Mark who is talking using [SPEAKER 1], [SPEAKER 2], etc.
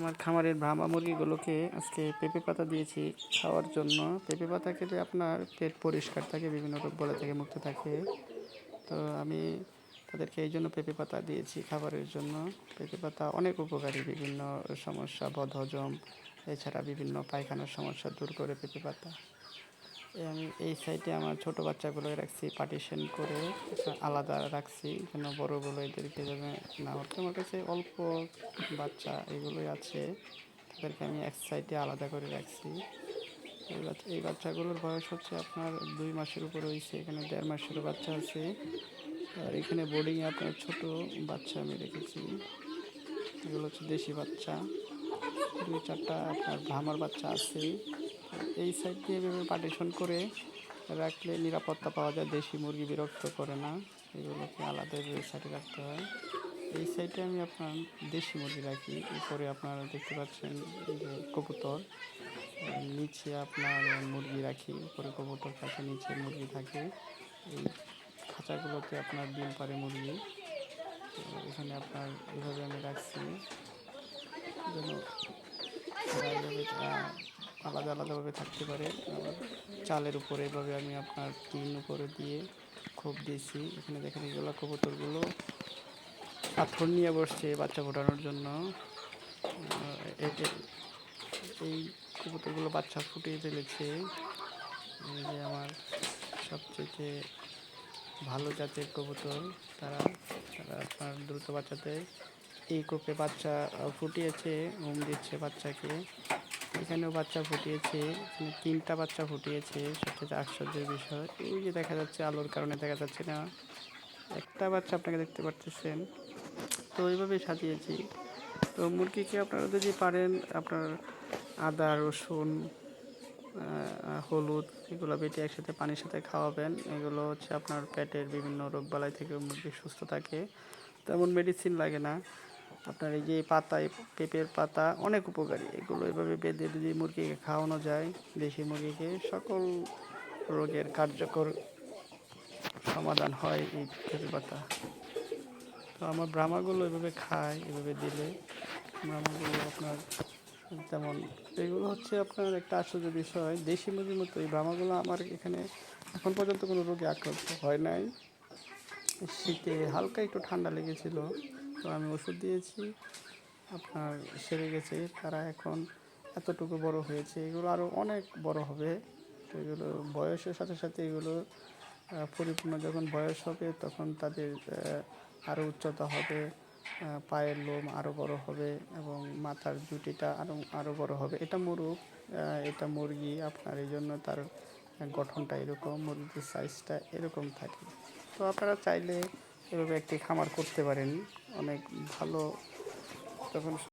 [SPEAKER 1] আমার খামারের ব্রাহ্মা মুরগিগুলোকে আজকে পেঁপে পাতা দিয়েছি খাওয়ার জন্য। পেঁপে পাতা খেলে আপনার পেট পরিষ্কার থাকে, বিভিন্ন রোগ বলা থেকে মুক্ত থাকে। তো আমি তাদেরকে এই জন্য পেঁপে পাতা দিয়েছি খাবারের জন্য। পেঁপে পাতা অনেক উপকারী, বিভিন্ন সমস্যা, বদহজম, এছাড়া বিভিন্ন পায়খানার সমস্যা দূর করে পেঁপে পাতা। আমি এই সাইডে আমার ছোট বাচ্চাগুলো রাখছি, পার্টিশন করে আলাদা রাখছি যেন বড়গুলো এদেরকে যেন না হচ্ছে। আমার কাছে অল্প বাচ্চা এগুলোই আছে, তাদেরকে আমি এক সাইডে আলাদা করে রাখছি। এই বাচ্চাগুলোর বয়স হচ্ছে আপনার 2 মাসের উপর হয়েছে, এখানে 1.5 মাসেরও বাচ্চা আছে। আর এখানে বোর্ডিংয়ে আপনার ছোট বাচ্চা আমি রেখেছি, এগুলো হচ্ছে দেশি বাচ্চা। 2-4টা আপনার ব্রাহ্মার বাচ্চা আছে। এই সাইড দিয়ে এভাবে পার্টিশন করে রাখলে নিরাপত্তা পাওয়া যায়, দেশি মুরগি বিরক্ত করে না, এগুলোকে আলাদা সাইডে রাখতে হয়। এই সাইডে আমি আপনার দেশি মুরগি রাখি, উপরে আপনারা দেখতে পাচ্ছেন যে কবুতর, নিচে আপনার মুরগি রাখি, উপরে কবুতর থাকে, নিচে মুরগি থাকে। এই খাঁচাগুলোতে আপনার ডিম পারে মুরগি। তো এখানে আপনার এভাবে আমি রাখছি যেন এইভাবে আলাদা আলাদাভাবে থাকতে পারে। আবার চালের উপরে এভাবে আমি আপনার টিন উপরে দিয়ে খোপ দিয়েছি। এখানে দেখেন এগুলো কবুতরগুলো পাথর নিয়ে বসছে বাচ্চা ফোটানোর জন্য। এই কবুতরগুলো বাচ্চা ফুটিয়ে ফেলেছে। এই যে আমার সবচেয়ে ভালো জাতের কবুতর, তারা আপনার দ্রুত বাচ্চাতে এই কোপে বাচ্চা ফুটিয়েছে, দিচ্ছে বাচ্চাকে। এখানেও বাচ্চা ফুটিয়েছে, এখানে 3টা বাচ্চা ফুটিয়েছে, সবচেয়ে আশ্চর্যের বিষয়। ওই যে দেখা যাচ্ছে, আলোর কারণে দেখা যাচ্ছে না, একটা বাচ্চা আপনাকে দেখতে পাচ্ছেন। তো ওইভাবেই সাজিয়েছি। তো মুরগিকে আপনারা যদি পারেন, আপনার আদা, রসুন, হলুদ এগুলো বেটে একসাথে পানির সাথে খাওয়াবেন। এগুলো হচ্ছে আপনার পেটের বিভিন্ন রোগবালাই থেকে মুরগি সুস্থ থাকে, তেমন মেডিসিন লাগে না। আপনার এই যে পাতায়, পেঁপের পাতা অনেক উপকারী, এগুলো এভাবে বেঁধে যদি মুরগিকে খাওয়ানো যায়, দেশি মুরগিকে, সকল রোগের কার্যকর সমাধান হয় এই পেঁপে পাতা। তো আমার ব্রাহ্মাগুলো এভাবে খায়, এভাবে দিলে ব্রাহ্মাগুলো আপনার তেমন, এগুলো হচ্ছে আপনার একটা আশ্চর্য বিষয়, দেশি মুরগির মতো এই ব্রাহ্মাগুলো আমার এখানে এখন পর্যন্ত কোনো রোগে আক্রান্ত হয় নাই। শীতে হালকা একটু ঠান্ডা লেগেছিল, তো আমি ওষুধ দিয়েছি, আপনার সেরে গেছে। তারা এখন এতটুকু বড় হয়েছে, এগুলো আরও অনেক বড় হবে। তো এগুলো বয়সের সাথে সাথে এগুলো পরিপূর্ণ যখন বয়স হবে, তখন তাদের আরও উচ্চতা হবে, পায়ের লোম আরও বড় হবে এবং মাথার জুটিটা আরও বড় হবে। এটা মুরগ, এটা মুরগি আপনার, এই জন্য তার গঠনটা এরকম, মুরগির সাইজটা এরকম থাকে। তো আপনারা চাইলে এভাবে একটি খামার করতে পারেন, অনেক ভালো। তখন